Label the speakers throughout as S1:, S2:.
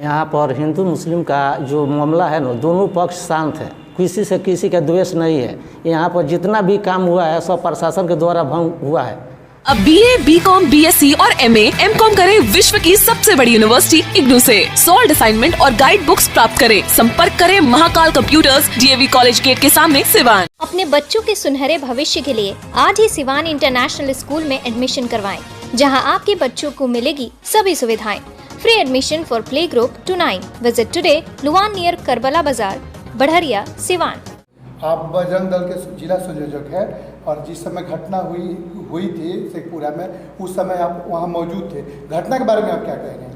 S1: यहाँ पर हिंदू मुस्लिम का जो मामला है ना, दोनों पक्ष शांत है, किसी से किसी का द्वेष नहीं है। यहाँ पर जितना भी काम हुआ है सब प्रशासन के द्वारा भंग हुआ है।
S2: अब BA, BCom, BSc और MA, MCom करें विश्व की सबसे बड़ी यूनिवर्सिटी इग्नू से। सॉल्ड असाइनमेंट और गाइड बुक्स प्राप्त करें। संपर्क करें Mahakal computers, DAV college gate के सामने, सिवान।
S3: अपने बच्चों के सुनहरे भविष्य के लिए आज ही सिवान इंटरनेशनल स्कूल में एडमिशन करवाएं, जहां आपके बच्चों को मिलेगी सभी सुविधाएं। Free admission for play group to 9। Visit today Luwan near Karbala Bazar, Barharia, Siwan.
S4: आप बजरंग दल के जिला संयोजक हैं और जिस समय घटना हुई थी शेखपुरा में, उस समय आप वहां मौजूद थे। घटना के बारे में आप क्या कह रहे हैं?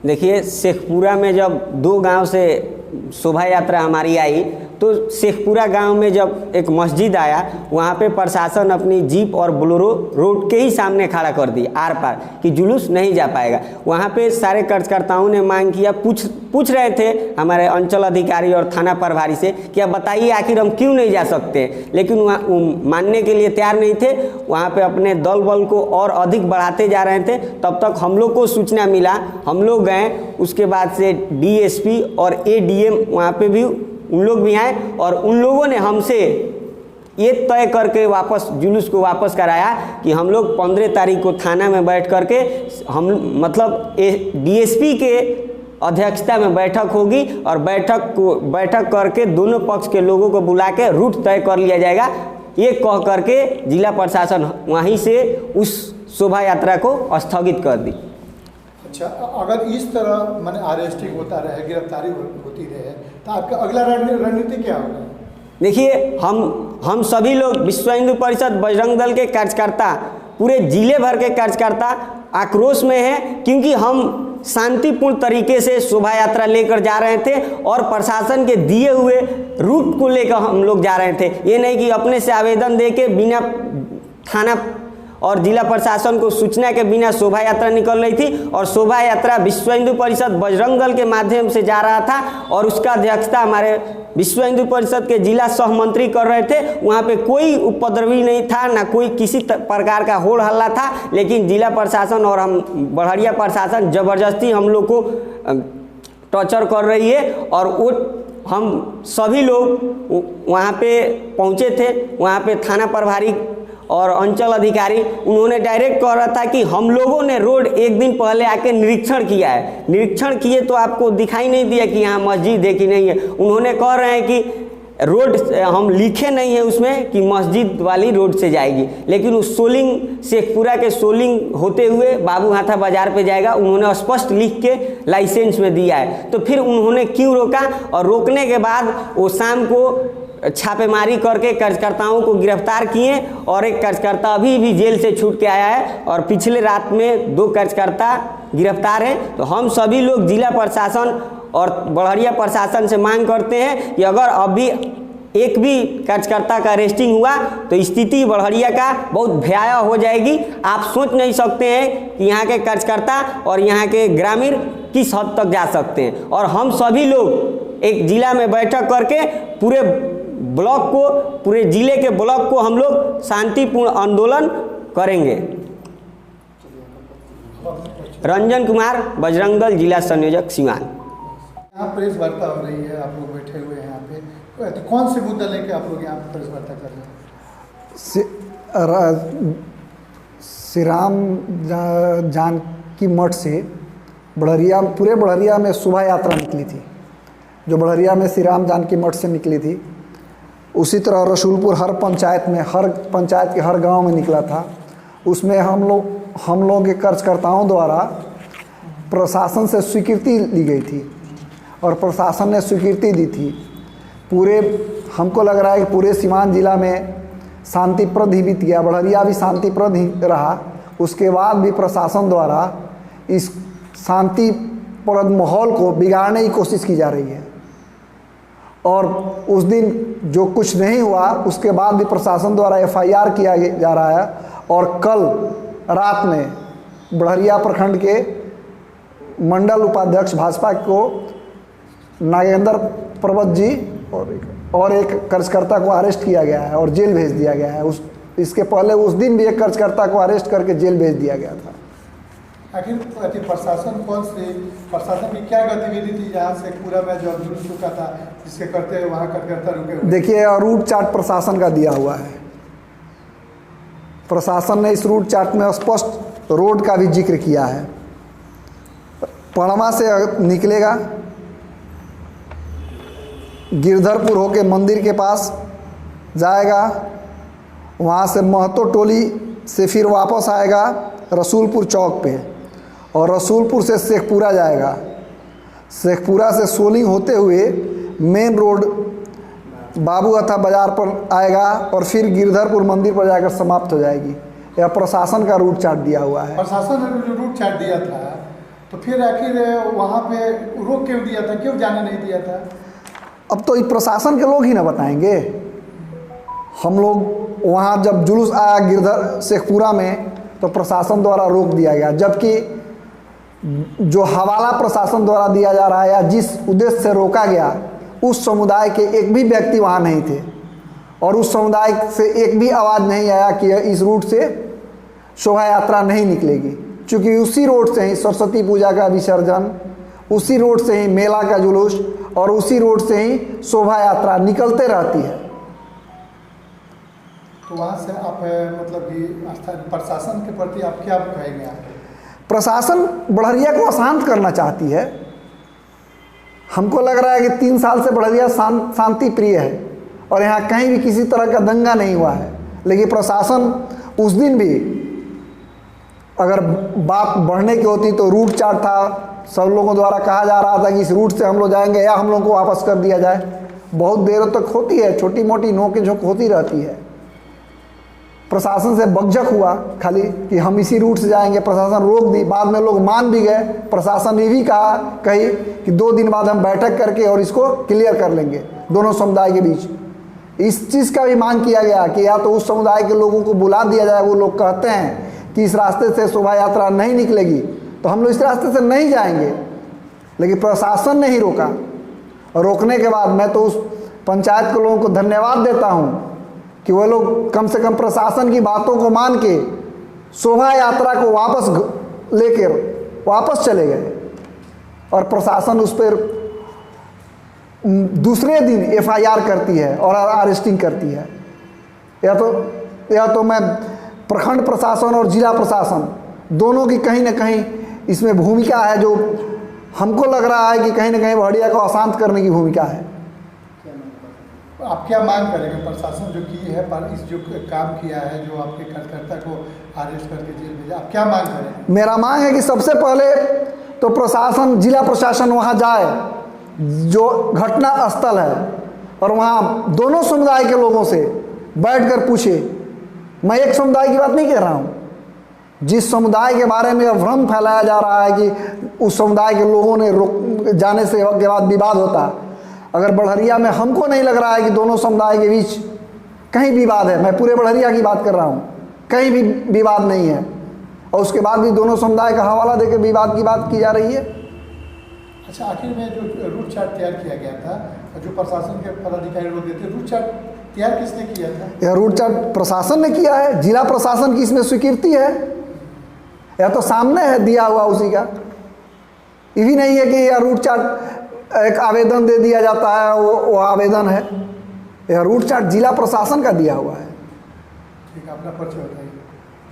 S5: देखिए, शेखपुरा में जब 2 गांव से शोभा यात्रा हमारी आई तो शेखपुरा गांव में जब एक मस्जिद आया, वहां पे प्रशासन अपनी जीप और बोलेरो रोड के ही सामने खड़ा कर दी आर पार कि जुलूस नहीं जा पाएगा। वहां पे सारे कार्यकर्ताओं ने मांग किया, पूछ रहे थे हमारे अंचल अधिकारी और थाना प्रभारी से कि आप बताइए आखिर हम क्यों नहीं जा सकते, लेकिन वहाँ मानने के लिए तैयार नहीं थे। वहाँ पे अपने दल बल को और अधिक बढ़ाते जा रहे थे। तब तक हम लोग को सूचना मिला, हम लोग गए। उसके बाद से DSP और ADM वहाँ पे भी उन लोग भी आए और उन लोगों ने हमसे ये तय करके वापस जुलूस को वापस कराया कि हम लोग 15 तारीख को थाना में बैठ करके हम मतलब DSP के अध्यक्षता में बैठक होगी और बैठक करके दोनों पक्ष के लोगों को बुला के रूट तय कर लिया जाएगा। ये कह करके जिला प्रशासन वहीं से उस शोभा यात्रा को स्थगित कर दी।
S4: अच्छा, अगर इस तरह माने अरेस्टिंग होता रहे, गिरफ्तारी होती रहे, तो आपका अगला रणनीति क्या होगा? देखिए,
S5: हम सभी लोग विश्व हिंदू परिषद बजरंग दल के कार्यकर्ता, पूरे जिले भर के कार्यकर्ता आक्रोश में हैं, क्योंकि हम शांतिपूर्ण तरीके से शोभा यात्रा लेकर जा रहे थे और प्रशासन के दिए हुए रूट को लेकर हम लोग जा रहे थे। ये नहीं कि अपने से आवेदन दे के बिना थाना और जिला प्रशासन को सूचना के बिना शोभा यात्रा निकल रही थी। और शोभा यात्रा विश्व हिंदू परिषद बजरंग दल के माध्यम से जा रहा था और उसका अध्यक्षता हमारे विश्व हिंदू परिषद के जिला सहमंत्री कर रहे थे। वहाँ पे कोई उपद्रवी नहीं था, ना कोई किसी प्रकार का होड़ हल्ला था, लेकिन जिला प्रशासन और हम बढ़िया प्रशासन ज़बरदस्ती हम लोग को टॉर्चर कर रही है। और वो हम सभी लोग वहाँ पे पहुँचे थे। वहाँ पे थाना प्रभारी और अंचल अधिकारी उन्होंने डायरेक्ट कह रहा था कि हम लोगों ने रोड एक दिन पहले आके निरीक्षण किया है। निरीक्षण किए तो आपको दिखाई नहीं दिया कि यहाँ मस्जिद है कि नहीं है। उन्होंने कह रहे हैं कि रोड हम लिखे नहीं है उसमें कि मस्जिद वाली रोड से जाएगी, लेकिन उस सोलिंग शेखपुरा के सोलिंग होते हुए बाबू हाथा बाजार पे जाएगा। उन्होंने स्पष्ट लिख के लाइसेंस में दिया है। तो फिर उन्होंने क्यों रोका? और रोकने के बाद वो शाम को छापेमारी करके कार्यकर्ताओं को गिरफ्तार किए और एक कार्यकर्ता अभी भी जेल से छूट के आया है और पिछले रात में 2 कार्यकर्ता गिरफ्तार हैं। तो हम सभी लोग जिला प्रशासन और बढ़िया प्रशासन से मांग करते हैं कि अगर अभी एक भी कार्यकर्ता का अरेस्टिंग हुआ तो स्थिति बढ़िया का बहुत भयावह हो जाएगी। आप सोच नहीं सकते हैं कि यहाँ के कार्यकर्ता और यहाँ के ग्रामीण किस हद तक जा सकते हैं। और हम सभी लोग एक जिला में बैठक करके पूरे ब्लॉक को, पूरे जिले के ब्लॉक को हम लोग शांतिपूर्ण आंदोलन करेंगे। रंजन कुमार, बजरंग दल, जिला संयोजक, सिवान।
S4: यहाँ प्रेस वार्ता हो रही है, आप लोग बैठे हुए हैं यहाँ पे, तो कौन से मुद्दा लेके आप लोग यहाँ पे प्रेस वार्ता कर रहे हैं?
S6: श्री राम जानकी मठ से बढ़रिया, पूरे बढ़रिया में शोभा यात्रा निकली थी, जो बढ़रिया में श्री राम जानकी मठ से निकली थी। उसी तरह रसूलपुर हर पंचायत के हर गांव में निकला था। उसमें हम लोग के कार्यकर्ताओं द्वारा प्रशासन से स्वीकृति ली गई थी और प्रशासन ने स्वीकृति दी थी। पूरे हमको लग रहा है कि पूरे सिवान जिला में शांतिप्रद ही बीत गया, बढ़िया भी शांतिप्रद ही रहा। उसके बाद भी प्रशासन द्वारा इस शांतिप्रद माहौल को बिगाड़ने की कोशिश की जा रही है। और उस दिन जो कुछ नहीं हुआ उसके बाद भी प्रशासन द्वारा FIR किया जा रहा है। और कल रात में बढ़िया प्रखंड के मंडल उपाध्यक्ष भाजपा को नागेंद्र पर्वत जी और एक कार्यकर्ता को अरेस्ट किया गया है और जेल भेज दिया गया है। इसके पहले उस दिन भी एक कार्यकर्ता को अरेस्ट करके जेल भेज दिया गया था।
S4: आखिर प्रशासन प्रशासन की क्या गतिविधि थी जहाँ से पूरा में जो जुलूस रुका था, जिसके करते वहाँ कार्यकर्ता रुके हुए?
S6: देखिए, रूट चार्ट प्रशासन का दिया हुआ है। प्रशासन ने इस रूट चार्ट में स्पष्ट रोड का भी जिक्र किया है। पड़वा से निकलेगा, गिरधरपुर होके मंदिर के पास जाएगा, वहाँ से महतो टोली से फिर वापस आएगा रसूलपुर चौक पे, और रसूलपुर से शेखपुरा जाएगा। शेखपुरा से सोलिंग होते हुए मेन रोड बाबू अथा बाज़ार पर आएगा और फिर गिरधरपुर मंदिर पर जाकर समाप्त हो जाएगी। यह प्रशासन का रूट चार्ट दिया हुआ है।
S4: प्रशासन ने जो रूट चार्ट दिया था, तो फिर आखिर वहाँ पे रोक क्यों दिया था, क्यों जाने नहीं दिया था?
S6: अब तो प्रशासन के लोग ही ना बताएंगे। हम लोग वहाँ जब जुलूस आया गिरधर शेखपुरा में, तो प्रशासन द्वारा रोक दिया गया, जबकि जो हवाला प्रशासन द्वारा दिया जा रहा है या जिस उद्देश्य से रोका गया, उस समुदाय के एक भी व्यक्ति वहाँ नहीं थे, और उस समुदाय से एक भी आवाज़ नहीं आया कि इस रूट से शोभा यात्रा नहीं निकलेगी, क्योंकि उसी रोड से ही सरस्वती पूजा का विसर्जन, उसी रोड से ही मेला का जुलूस और उसी रोड से ही शोभा यात्रा निकलते रहती है।
S4: तो वहाँ से आप मतलब कि प्रशासन के प्रति आप क्या कहेंगे?
S6: प्रशासन बढ़िया को अशांत करना चाहती है। हमको लग रहा है कि 3 साल से बढ़िया शांति प्रिय है और यहाँ कहीं भी किसी तरह का दंगा नहीं हुआ है, लेकिन प्रशासन उस दिन भी अगर बात बढ़ने की होती तो रूट चार्ट था, सब लोगों द्वारा कहा जा रहा था कि इस रूट से हम लोग जाएंगे या हम लोगों को वापस कर दिया जाए। बहुत देर तक होती है, छोटी मोटी नोक झोंक होती रहती है। प्रशासन से बकझक हुआ खाली कि हम इसी रूट से जाएंगे, प्रशासन रोक दी। बाद में लोग मान भी गए। प्रशासन ने भी कही कि 2 दिन बाद हम बैठक करके और इसको क्लियर कर लेंगे दोनों समुदाय के बीच। इस चीज़ का भी मांग किया गया कि या तो उस समुदाय के लोगों को बुला दिया जाए। वो लोग कहते हैं कि इस रास्ते से शोभा यात्रा नहीं निकलेगी, तो हम लोग इस रास्ते से नहीं जाएंगे, लेकिन प्रशासन ने ही रोका। रोकने के बाद मैं तो उस पंचायत के लोगों को धन्यवाद देता हूँ कि वो लोग कम से कम प्रशासन की बातों को मान के शोभा यात्रा को वापस लेकर वापस चले गए, और प्रशासन उस पर दूसरे दिन FIR करती है और अरेस्टिंग करती है। या तो मैं प्रखंड प्रशासन और जिला प्रशासन दोनों की कहीं ना कहीं इसमें भूमिका है, जो हमको लग रहा है कि कहीं ना कहीं बढ़िया को अशांत करने की भूमिका है।
S4: आप क्या मांग करेंगे? प्रशासन जो की है पर इस जो काम किया है, जो आपके कार्यकर्ता को अरेस्ट करके जेल भेजा, आप क्या मांग करेंगे?
S6: मेरा मांग है कि सबसे पहले तो प्रशासन, जिला प्रशासन वहाँ जाए जो घटना स्थल है, और वहाँ दोनों समुदाय के लोगों से बैठकर पूछे। मैं एक समुदाय की बात नहीं कह रहा हूँ। जिस समुदाय के बारे में भ्रम फैलाया जा रहा है कि उस समुदाय के लोगों ने जाने से के बाद विवाद होता, अगर बढ़िया में हमको नहीं लग रहा है कि दोनों समुदाय के बीच कहीं विवाद है, मैं पूरे बढ़िया की बात कर रहा हूँ, कहीं भी विवाद नहीं है, और उसके बाद भी दोनों समुदाय का हवाला देकर विवाद की बात की जा रही है।
S4: अच्छा, आखिर में जो रूट चार्ट तैयार किया गया था, जो प्रशासन के पदाधिकारी लोग देते, रूट चार्ट तैयार किसने किया था?
S6: यह रूट चार्ट प्रशासन ने किया है। जिला प्रशासन की इसमें स्वीकृति है, यह तो सामने है दिया हुआ उसी का। ये भी नहीं है कि यह रूट चार्ट एक आवेदन दे दिया जाता है, वो आवेदन है। यह रूट चार्ट जिला प्रशासन का दिया हुआ है।
S4: ठीक है, अपना परिचय बताइए।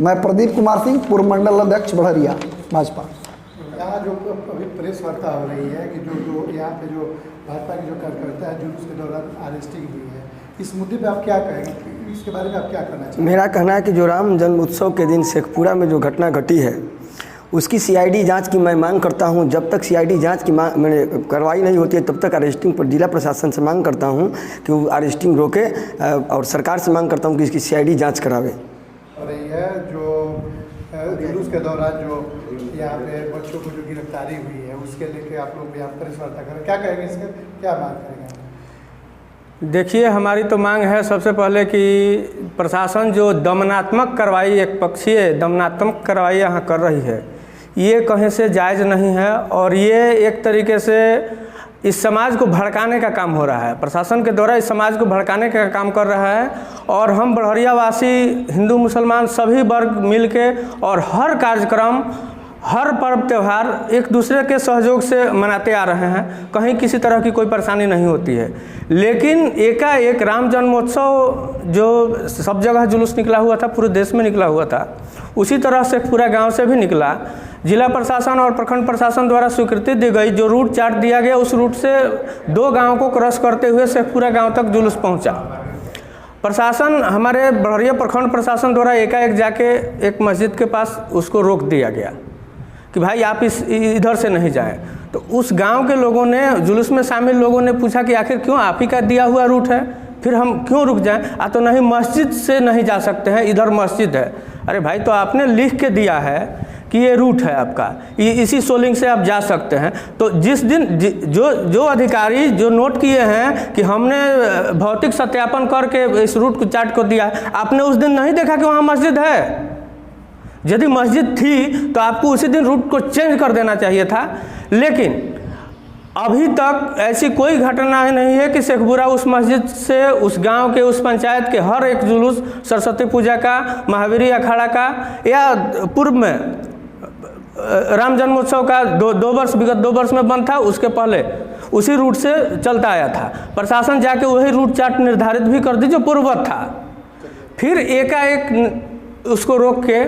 S6: मैं प्रदीप कुमार सिंह, पूर्व मंडल अध्यक्ष बढ़िया भाजपा।
S4: यहाँ जो अभी प्रेस वार्ता हो रही है कि जो यहाँ पे जो भाजपा के जो कार्यकर्ता है जुलूस के दौरान अरेस्टिंग हुई है, इस मुद्दे पे आप क्या कहेंगे? इसके बारे में आप क्या कहना चाहिए?
S5: मेरा कहना है कि जो राम जन्म उत्सव के दिन शेखपुरा में जो घटना घटी है, उसकी CID जांच की मैं मांग करता हूं। जब तक CID जांच की मैंने कार्रवाई नहीं होती है, तब तक अरेस्टिंग पर जिला प्रशासन से मांग करता हूं कि वो अरेस्टिंग रोके, और सरकार से मांग करता हूं कि इसकी CID जांच करावे।
S4: और ये जो जुलूस के दौरान जो यहाँ पे बच्चों को जो गिरफ्तारी हुई है, उसके लेके आप लोग यहाँ प्रेस वार्ता करें, क्या कहेंगे? इसके क्या मांग करेंगे?
S7: देखिए, हमारी तो मांग है सबसे पहले कि प्रशासन जो दमनात्मक कार्रवाई, एक पक्षीय दमनात्मक कार्रवाई यहाँ कर रही है, ये कहीं से जायज़ नहीं है, और ये एक तरीके से इस समाज को भड़काने का काम हो रहा है। प्रशासन के द्वारा इस समाज को भड़काने का काम कर रहा है, और हम बढ़ियावासी हिंदू मुसलमान सभी वर्ग मिल के और हर कार्यक्रम हर पर्व त्यौहार एक दूसरे के सहयोग से मनाते आ रहे हैं, कहीं किसी तरह की कोई परेशानी नहीं होती है। लेकिन एकाएक राम जन्मोत्सव जो सब जगह जुलूस निकला हुआ था, पूरे देश में निकला हुआ था, उसी तरह से पूरा गांव से भी निकला। जिला प्रशासन और प्रखंड प्रशासन द्वारा स्वीकृति दी गई, जो रूट चार्ट दिया गया उस रूट से 2 गाँव को क्रॉस करते हुए शेखपुरा गाँव तक जुलूस पहुँचा। प्रशासन, हमारे बड़हरिया प्रखंड प्रशासन द्वारा एकाएक जाके एक मस्जिद के पास उसको रोक दिया गया कि भाई आप इधर से नहीं जाएं। तो उस गांव के लोगों ने, जुलूस में शामिल लोगों ने पूछा कि आखिर क्यों, आप ही का दिया हुआ रूट है, फिर हम क्यों रुक जाएं? तो नहीं, मस्जिद से नहीं जा सकते हैं, इधर मस्जिद है। अरे भाई, तो आपने लिख के दिया है कि ये रूट है आपका, इसी सोलिंग से आप जा सकते हैं। तो जिस दिन जो अधिकारी जो नोट किए हैं कि हमने भौतिक सत्यापन करके इस रूट को चार्ट को दिया है, आपने उस दिन नहीं देखा कि वहाँ मस्जिद है? यदि मस्जिद थी तो आपको उसी दिन रूट को चेंज कर देना चाहिए था। लेकिन अभी तक ऐसी कोई घटना नहीं है कि शेखपुरा उस मस्जिद से उस गांव के, उस पंचायत के हर एक जुलूस सरस्वती पूजा का, महावीरी अखाड़ा का या पूर्व में राम जन्मोत्सव का विगत 2 वर्ष में बंद था, उसके पहले उसी रूट से चलता आया था। प्रशासन जाके वही रूट चार्ट निर्धारित भी कर दी जो पूर्ववत था। फिर एकाएक उसको रोक के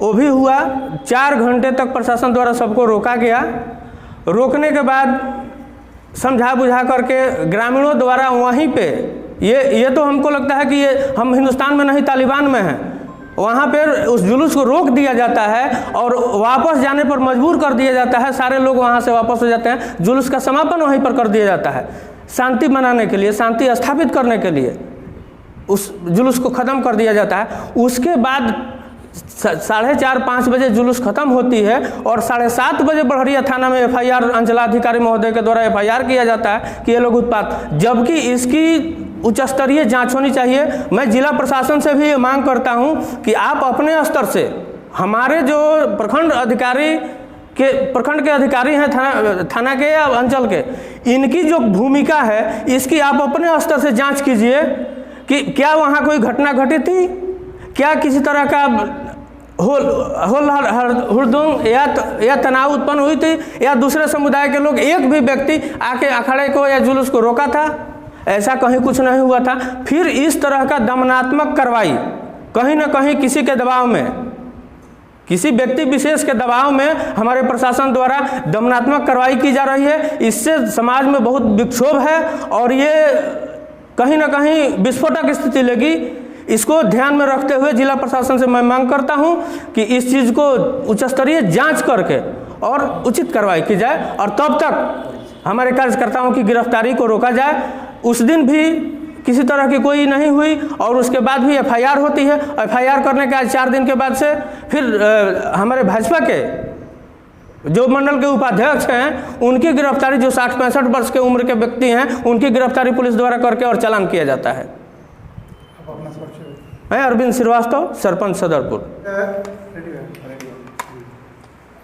S7: वो भी हुआ। 4 घंटे तक प्रशासन द्वारा सबको रोका गया। रोकने के बाद समझा बुझा करके ग्रामीणों द्वारा वहीं पे, ये तो हमको लगता है कि ये हम हिंदुस्तान में नहीं तालिबान में हैं, वहाँ पर उस जुलूस को रोक दिया जाता है और वापस जाने पर मजबूर कर दिया जाता है। सारे लोग वहाँ से वापस हो जाते हैं, जुलूस का समापन वहीं पर कर दिया जाता है। शांति मनाने के लिए, शांति स्थापित करने के लिए उस जुलूस को ख़त्म कर दिया जाता है। उसके बाद 4:30-5 बजे जुलूस खत्म होती है और 7:30 बजे बड़हरिया थाना में FIR अंचलाधिकारी महोदय के द्वारा FIR किया जाता है कि ये लोग उत्पात, जबकि इसकी उच्च स्तरीय जांच होनी चाहिए। मैं जिला प्रशासन से भी ये मांग करता हूं कि आप अपने स्तर से, हमारे जो प्रखंड के अधिकारी हैं थाना के या अंचल के, इनकी जो भूमिका है इसकी आप अपने स्तर से जांच कीजिए कि क्या वहाँ कोई घटना घटी थी, क्या किसी तरह का हुड़दंग या तनाव उत्पन्न हुई थी, या दूसरे समुदाय के लोग, एक भी व्यक्ति आके अखाड़े को या जुलूस को रोका था? ऐसा कहीं कुछ नहीं हुआ था। फिर इस तरह का दमनात्मक कार्रवाई कहीं ना कहीं किसी के दबाव में, किसी व्यक्ति विशेष के दबाव में हमारे प्रशासन द्वारा दमनात्मक कार्रवाई की जा रही है। इससे समाज में बहुत विक्षोभ है और ये कहीं ना कहीं विस्फोटक स्थिति लेगी। इसको ध्यान में रखते हुए जिला प्रशासन से मैं मांग करता हूं कि इस चीज़ को उच्च स्तरीय जांच करके और उचित कार्रवाई की जाए और तब तक हमारे कार्यकर्ताओं की गिरफ्तारी को रोका जाए। उस दिन भी किसी तरह की कोई नहीं हुई और उसके बाद भी FIR होती है। FIR करने के आज 4 दिन के बाद से फिर हमारे भाजपा के जो मंडल के उपाध्यक्ष हैं उनकी गिरफ्तारी, जो 60-65 वर्ष के उम्र के व्यक्ति हैं, उनकी गिरफ्तारी पुलिस द्वारा करके और चालान किया जाता है। मैं अरविंद श्रीवास्तव, सरपंच सदरपुर।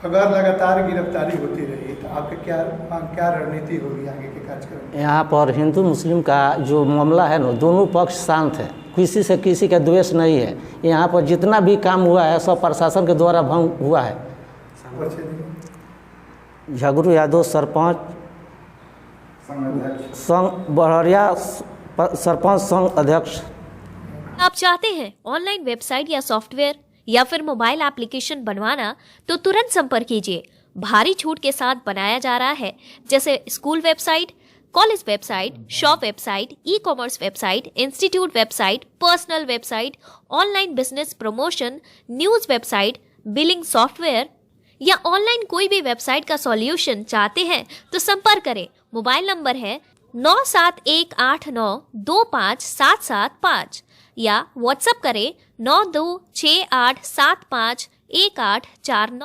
S4: अगर लगातार गिरफ्तारी होती रही तो आपके क्या रणनीति होगी आगे के कार्यक्रम?
S1: यहाँ पर हिंदू मुस्लिम का जो मामला है ना, दोनों पक्ष शांत है, किसी से किसी का द्वेष नहीं है। यहाँ पर जितना भी काम हुआ है सब प्रशासन के द्वारा भंग हुआ है। झगरू यादव, सरपंच संघ बड़हरिया, सरपंच संघ अध्यक्ष।
S3: आप चाहते हैं ऑनलाइन वेबसाइट या सॉफ्टवेयर या फिर मोबाइल एप्लीकेशन बनवाना, तो तुरंत संपर्क कीजिए। भारी छूट के साथ बनाया जा रहा है, जैसे school website, college website, shop website, ecommerce website, institute website, personal website, online business promotion, news website, billing software या ऑनलाइन कोई भी वेबसाइट का सॉल्यूशन चाहते हैं तो संपर्क करें। मोबाइल नंबर है 9718925775 या व्हाट्सएप करें 9268751849।